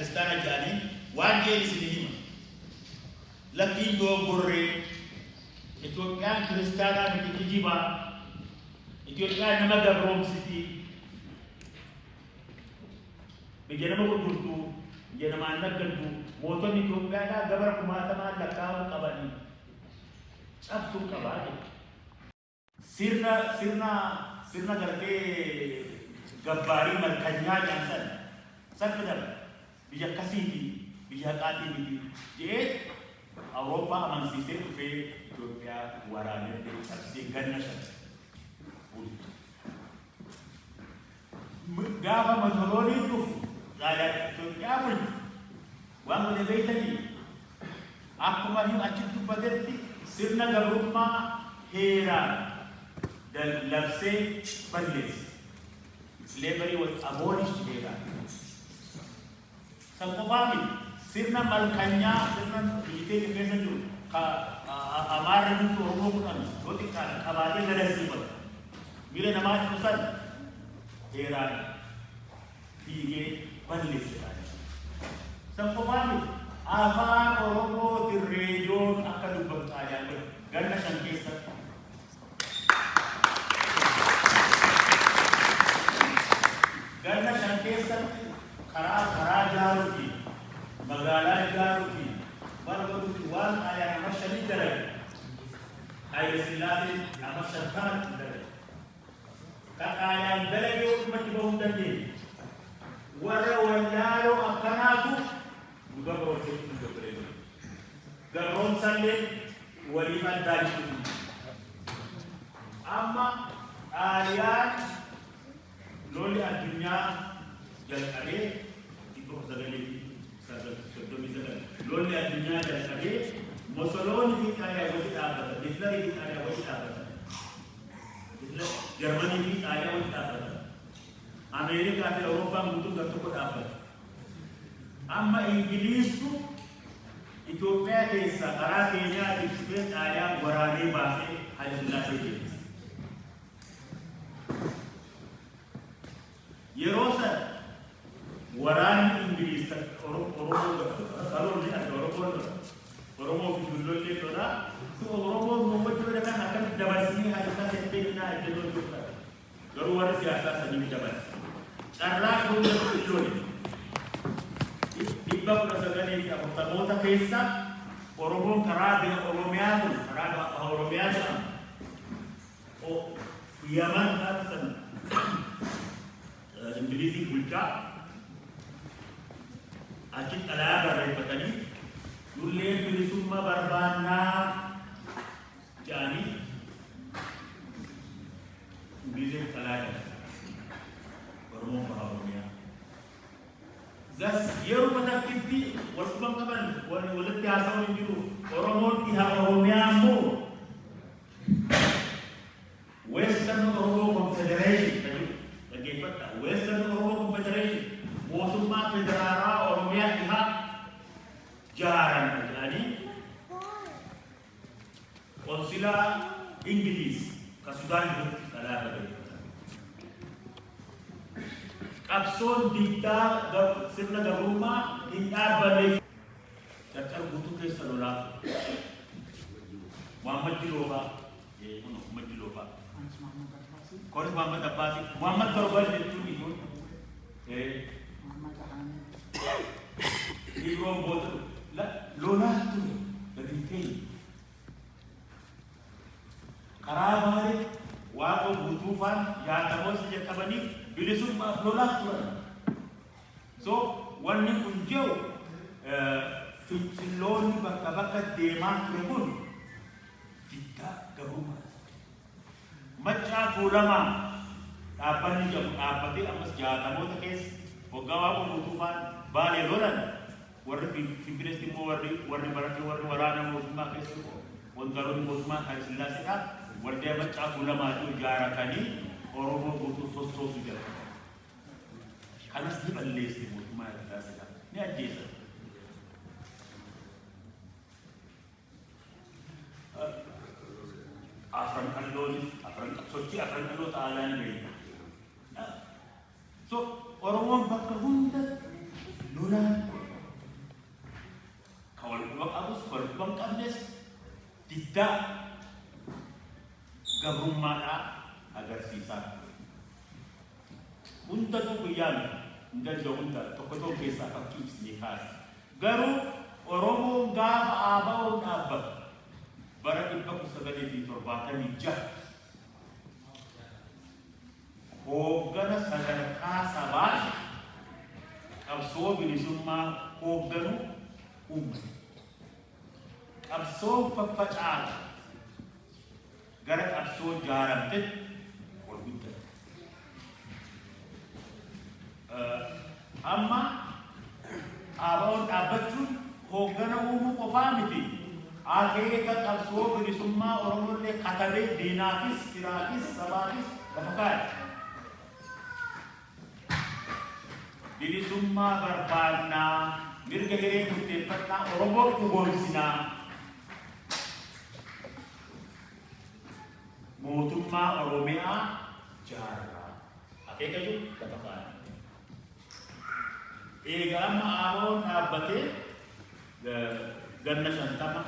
Kristana jani wanje isinihima lakini dogorre Ethiopian Kristana mitijiba Ethiopian nama gabrom city bijana mo turtu bijana man nagantu moto ni Ethiopia da gabar kumata ma lakaw qabani absu qabani sirna garke gabbari malkanya jansan sakadar bija kasiti bija qati biti je Eropa amansise fe Ethiopia warane de sabsi ganna shan gafa mazoloni tufu gala Ethiopia mul wangu de beitani akkuma him achitu badetti sirna gabrumma hera dal labse balles slavery was abolished there. Sangkopami sirna malkanya sirna ite kesa ju ka amar itu orang bukan roti kan kabadi dari sini bila nama tusan era tiga panis sangkopami afan orang di region akan berkaya karena sangkesa karena sangkesa kara jaruki magala jaruki baru tuan ayah masyarakat jalan ayah silati masyarakat jalan kata ayah jalan itu macam bau tadi wara wajaro akanatu juga bau itu juga berani garon sande waliman dari amma ayat loli adunya jalan ada itu segala lolli addunyaa jalqabee Musolooni fi Xaaliyaa walitti dhaabbatan, Hitlerii fi Xaaliyaa walitti dhaabbatan, Jarmanii fi Xaaliyaa walitti dhaabbatan, Ameerikaa fi Awurooppaan guutuun gar tokko dhaabbatan. Amma Ingiliiztu Itoophiyaa keessa karaa keenyaa ibsitee Xaaliyaan waraanee baasee Haile Sillaasee deebise. Yeroo sana waraanni Ingiliiz Oromoo fi Dullollee tola Oromoo muummachuudha kan akan dabarsanii hajjata setteenaa ejjennoo jirudha garuu warri siyaasaa sanii dabarsa carraa kun Dullollee dhibba 1940 keessa Oromoon karaa biyya Oromiyaa kun karaa Oromiyaa jedhamu Yaman taasisan Ingiliizii bulchaa achitti xalayaa barreeffatanii dullee bilisummaa barbaannaa jedhanii Ingiliziin xalayaa Oromoon bahaa Oromiyaa. Zas yeroo takkitti walquban qaban walitti haasawuu hin jiru Oromoon dhihaa Oromiyaa immoo Western Oromo Confederation dhaggeeffadha Western Oromo Confederation mootummaa federaalaa Oromiyaa dhihaa jaaran jedhanii konsilaa Ingiliiz ka Sudaan jirutti xalayaa barreeffatan. Qabsoon diddaa sirna gabrummaa hin dhaabbanne carcar guutuu keessa lolaa Muhammad Jiloofaa Koris Muhammad Abbaasi Muhammad Torban jechuun ijoon Ibroon booda lolaatu gadintee karaa baarii waaqa guutuufaan yaadamoos jalqabanii bilisummaaf lolaatu turan. So wanni kun jiru finciloonni bakka deemaa ture kun diddaa gabrummaa. Maccaa Tuulamaa dhaabbanni jedhamu dhaabbatee ammas jaatamoota keessa waggaa waaqa guutuufaan baalee lolan warri Finfinneetti immoo warri baratee warri waraana mootummaa keessa wantoonni mootummaa Haile Sillaaseedhaaf waldee Maccaa Tuulamaatu ijaaratanii Oromoo guutuu sossoosu jira. Kanas ni balleesse mootummaa Haile Sillaaseedhaaf ni ajjeesan. Afran sochii afran qalloota aadaa ni beekna. So Oromoon bakka hunda lolaan didda gabrummaadha agarsiisaa hundatu guyyaa hunda hunda tokko keessaa fakkii ibsinee kaasa garuu Oromoon gaafa ABO'n dhaabbatu bara 1976 hooggana sadarkaa sabaa qabsoo bilisummaa hoogganu uummata qabsoo faffacaatu gara qabsoo jaaramtetti ol guddate. Amma ABO'n dhaabbachuun hooggana uumuu qofaa miti. Akeeka qabsoo bilisummaa Oromollee katabee diinaafis, firaafis, sabaafis lafa kaa'e. Bilisummaa barbaannaa, mirga hiree murteeffannaa Oromoo dhugoomsinaa. Mootummaa Oromiyaa jaarraa. Akeeka jiru lafa kaa'e. Egaa amma ABO'n dhaabbatee ganna 50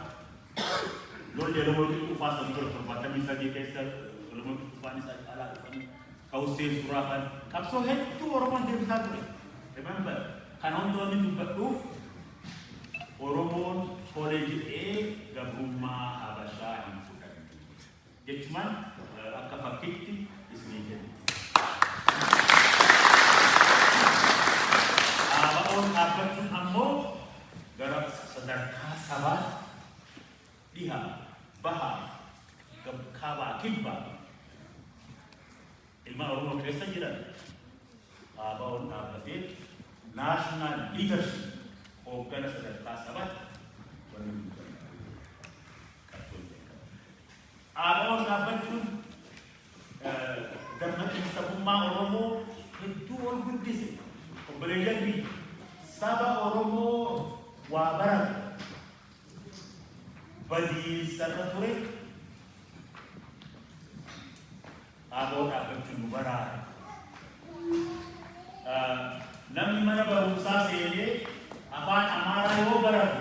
lollee Oromoo dhufaa sangoora 73 keessa Oromoo dhufaan isaa alaa dhufan ka'useen suraafan qabsoo hedduu Oromoon deebisaa ture. Remember kan hundoonni dubbadhuuf Oromoon tolee jedhee gabrummaa Habashaa hin fudhanne jechuun akka fakkiitti isinii jenna. ABO'n dhaabbachuun ammoo gara sadarkaa sabaa dhihaa bahaa kaabaa kibbaa ilma Oromoo keessa jiran ABO'n dhaabbatee national leadership hooggana sadarkaa sabaatti wanni ABO'n dhaabbachuun dammaqinsa sabummaa Oromoo hedduu ol guddise. Obboleeyyan biyya saba Oromoo waa baratu badiisarra ture ABO'n dhaabbachuun nu baraara. Namni mana barumsaa seenee afaan Amaaraa yoo baratu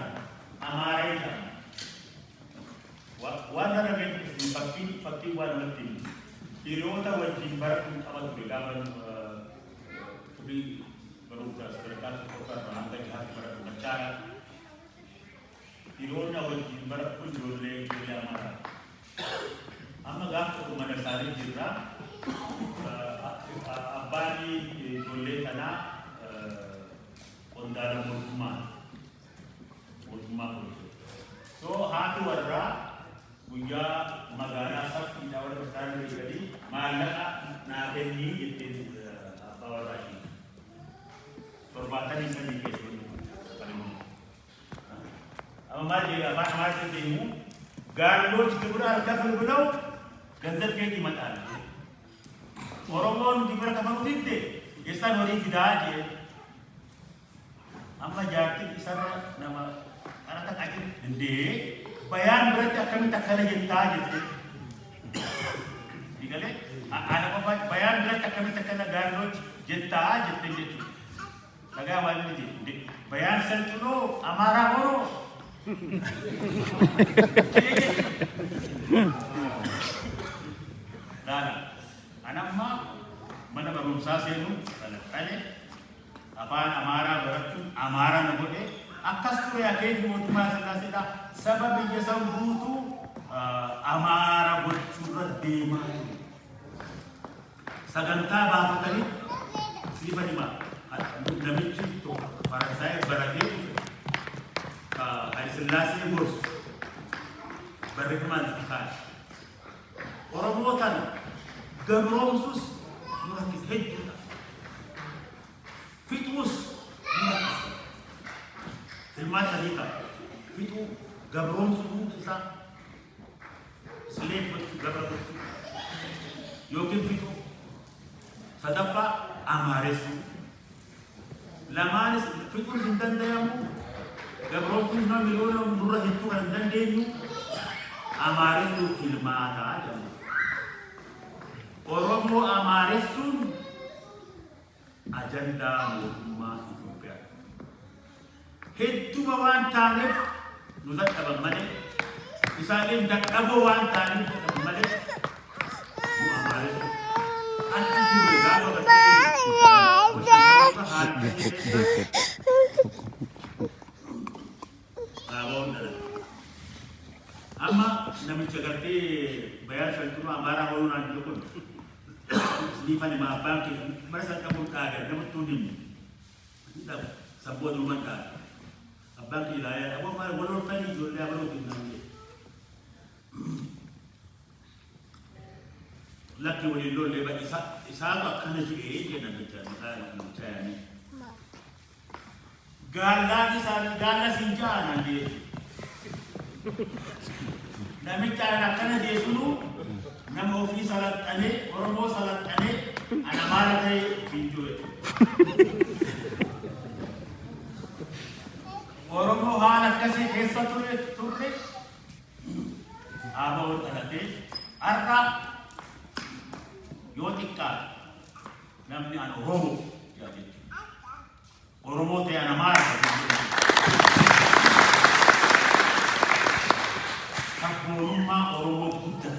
Amaaraa jedhama. Waan kana beektu fakkiin waan namatti himu. Hiriyoota wajjin baratuun qaba ture gaafa turii barumsaa sadarkaa tokkoffaa hanga jahaatti baratu machaara. Hiriyoonni wajjin baratu ijoollee Amaaraa. Amma gaafa tokko mana isaanii jirraa abbaan ijoollee kanaa qondaala mootummaa hojjetu. So haati warraa guyyaa magaalaa saffiidhaa warra isaanii eegalii maallaqa naa kennii jettee abbaa warraa ishee 73 keessatti. Amma maal jedhee afaan Amaariffaa deemu gaaloች ግብር አልከፍል ብለው ገንዘብ ከየት ይመጣል? ኦሮሞን ግብር ከፈሉት እንዴ የሳን ወሬ ፊዳጅ አማ ጃርቲ ይሰራ ነማ አራታ ቃቂ እንዴ በያን ብረት አከም ተከለ ይታጅ ይገለ አለቆፋ በያን ብረት አከም ተከለ ጋሎች ይታጅ ትንጅ ተጋ ማለት እንዴ በያን ሰልጥኖ አማራ ሆኖ Nana, anamma mana barumsaa seenu qalaqale afaan Amaaraa barachuun Amaaraa na godhe akkas ture akeeki mootummaa Sillaaseedha saba biyya san guutuu Amaaraa gochuurra deemaa ture. Sagantaa baafatanii siifa himaa namichi tokko Faransaayii baratee Sillaasee gorsu barreeffamaan fakkaata. Oromootaan gabroomsus nu rakkisa hedduudha. Fixuus nu rakkisa. Filmaa sadii qaba. Fixuu gabroomsuu hundi isaa silee gochuu gabra gochuu yookiin fixuu sadaffaa amaaressuu lamaanis fixuun hin danda'amu. Gabroomsuun namni yoo nurra hedduu kan dandeenyu amaaressuuf filmaataa jedhama. Oromoo amaaressuun ajandaa mootummaa Itoophiyaa. Hedduma waan taaneef nu dadhaban malee Isaanin dadhaboo waan ta'aniif jedhamu malee bu'aa maaliif anti ture gaafa amma namicha gartee bayaan shaltuma amaaraa horuun aan jiru kun liifan ima abbaan kee mara san dhabuun dhaagan namatti hundinni sabboo duuban dhaagan abbaan kee ilaalee aboo maal walootanii ijoollee abalootiin namni lakki waliin lollee ba isaatu akkana jedhee jedha namicha yaanii gaallaan isaanii gaalla siin ja'anaan jee namicha akkana jeesunu nama ofii salaxxanee Oromoo salaxxanee ana maala ta'e finjoo'e Oromoo haala akkasii keessa turre Aboo dhalatee har'a yoo xiqqaa namni an Oromoo jedha Oromoo ta'e ana maala sabboonummaa Oromoo guddaa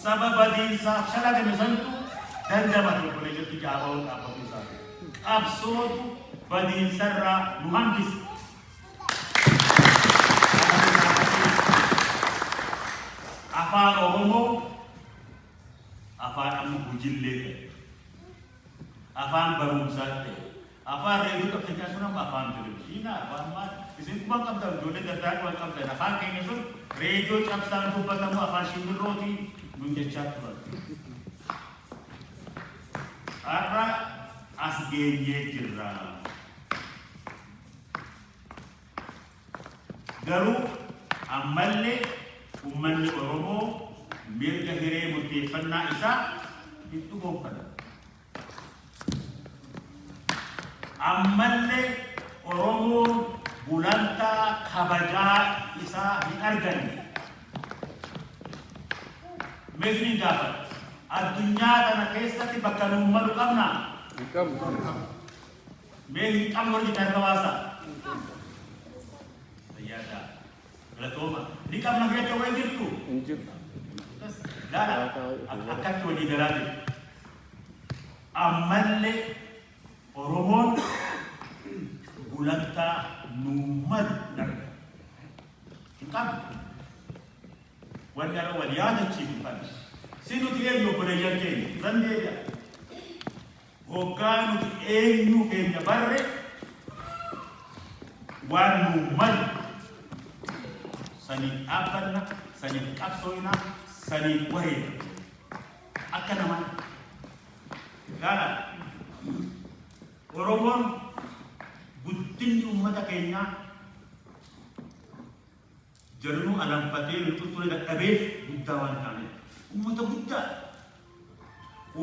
sababa diinsaaf shalagame santu dandamate kule jirti jaaboo dhaabbatu isaati qabsootu badiinsarraa nu hambise afaan Oromoo afaan amma hojillee ta'e afaan barumsaa ta'e afaan reeduu qabsiisaa sun amma afaan televizyiinaa afaan maal isin kuma qabdan ijoollee gargaar waan qabdan afaan keenya sun reediyoo cabsaan dubbatamu afaan shimbirrootiin nun jechaa turan har'a as geenyee jirra garuu ammallee ummanni Oromoo mirga hiree murteeffannaa isaa hin dhugoonfatan ammallee Oromoon gulantaa kabajaa isaa hin arganne meesni gaafata addunyaa kana keessatti bakka nuun malu qabnaa mee hin qabnu warri darbawaasa fayyaadhaa galatooma ni qabna jecha way jirtu laala akkatti walii galaa jiru ammallee Oromoon gulantaa nuun malu darba hin qabnu wanda wal yaadachiisu kan sinuti eenyu obboleeyyan keenya dandeenya hoggaa nuti eenyu keenya barre waan nuun malu saniif dhaabbanna saniif qabsoofna saniif wareegna akka namaan gaala Oromoon guddinni uummata keenyaa jarnu alamfatee luxuxuu dadhabeef guddaa waan ta'eef ummata guddaa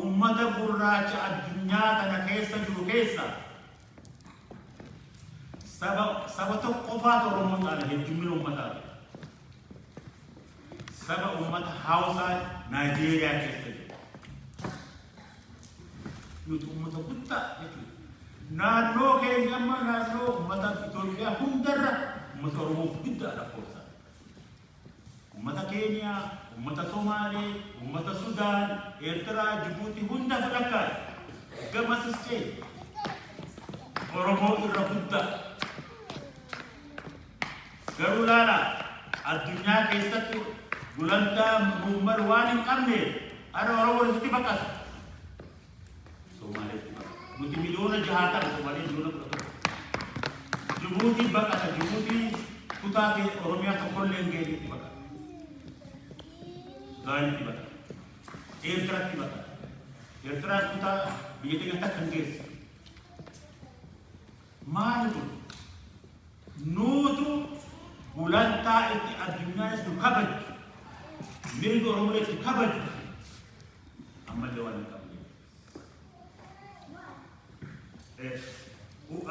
ummata gurraacha addunyaa kana keessa jiru keessa saba tokko qofaatu Oromoo taala heddummina ummataa saba ummata Hausaa Naayijeeriyaa keessa jiru nuti ummata guddaa jechuudha naannoo keenya amma naannoo ummata Itoophiyaa hundarra ummata Oromoo guddaa lakkoofsa ummata Kenya, ummata Somalee, ummata Sudan, Eertiraa, Jibuutii hunda fudhakkaa gamas istee Oromoo irra guddaa garuu laala addunyaa keessatti gulantaa nuummal waan hin qabne ara Oromoo irratti baqata Somaaleetti baqata nuti miliyoona 60 Somaalee miliyoona 10 Jibuutii baqata Jibuutii kutaa Oromiyaa tokkollee hin geenyetti baqata Sudaanitti baqata Eertiraatti baqata Eertiraa kutaa biyya keenya takka hin geesse maali kun nuutu gulantaa itti addunyaanis nu kabaju mirga Oromoo itti kabaju ammallee waan hin qabne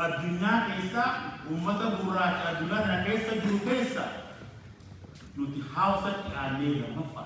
addunyaa keessa uummata gurraacha addunyaa kana keessa jiru keessa nuti Hausatti aanee lammaffaa